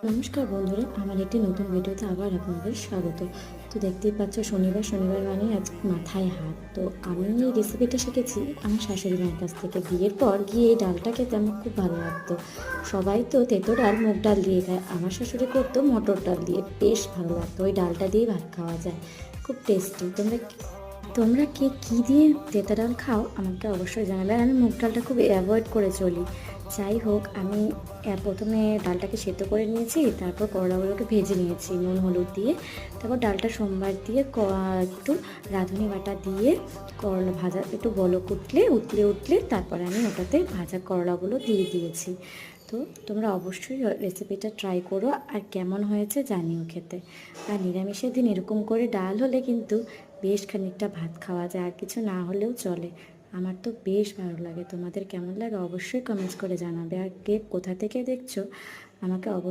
নমস্কার বন্ধুরা, আমার একটি নতুন ভিডিওতে আবার আপনাদের স্বাগত। তো দেখতেই পাচ্ছ, শনিবার মানে আজ মাথায় হাত। তো আমি এই রেসিপিটা শিখেছি আমার শাশুড়ি মায়ের কাছ থেকে। বিয়ের পর গিয়ে এই ডালটা খেতে আমার খুব ভালো লাগতো। সবাই তো তেতো ডাল মুগ ডাল দিয়ে খায়, আমার শাশুড়ি করতো মটর ডাল দিয়ে, বেশ ভালো লাগতো। ওই ডালটা দিয়ে ভাত খাওয়া যায়, খুব টেস্টি। তোমরা কে কী দিয়ে তেঁতা ডাল খাও আমাকে অবশ্যই জানাবে। আর আমি মুগ ডালটা খুব অ্যাভয়েড করে চলি। যাই হোক, আমি প্রথমে ডালটাকে সেদ্ধ করে নিয়েছি, তারপর করলাগুলোকে ভেজে নিয়েছি নুন হলুদ দিয়ে। তারপর ডালটা সোমবার দিয়ে একটু রাঁধুনি বাটা দিয়ে করলা ভাজা একটু বলক উঠলে তারপরে আমি ওটাতে ভাজা করলাগুলো দিয়ে দিয়েছি। তো তোমরা অবশ্যই রেসিপিটা ট্রাই করো, আর কেমন হয়েছে জানিও খেতে। আর নিরামিষের দিন এরকম করে ডাল হলে কিন্তু বেশ খানিকটা ভাত খাওয়া যায়, আর কিছু না হলেও চলে। আমার তো বেশ ভালো লাগে। তোমাদের কেমন লাগে অবশ্যই কমেন্টস করে জানাবে। আর কে কোথা থেকে দেখছো আমাকে অবশ্যই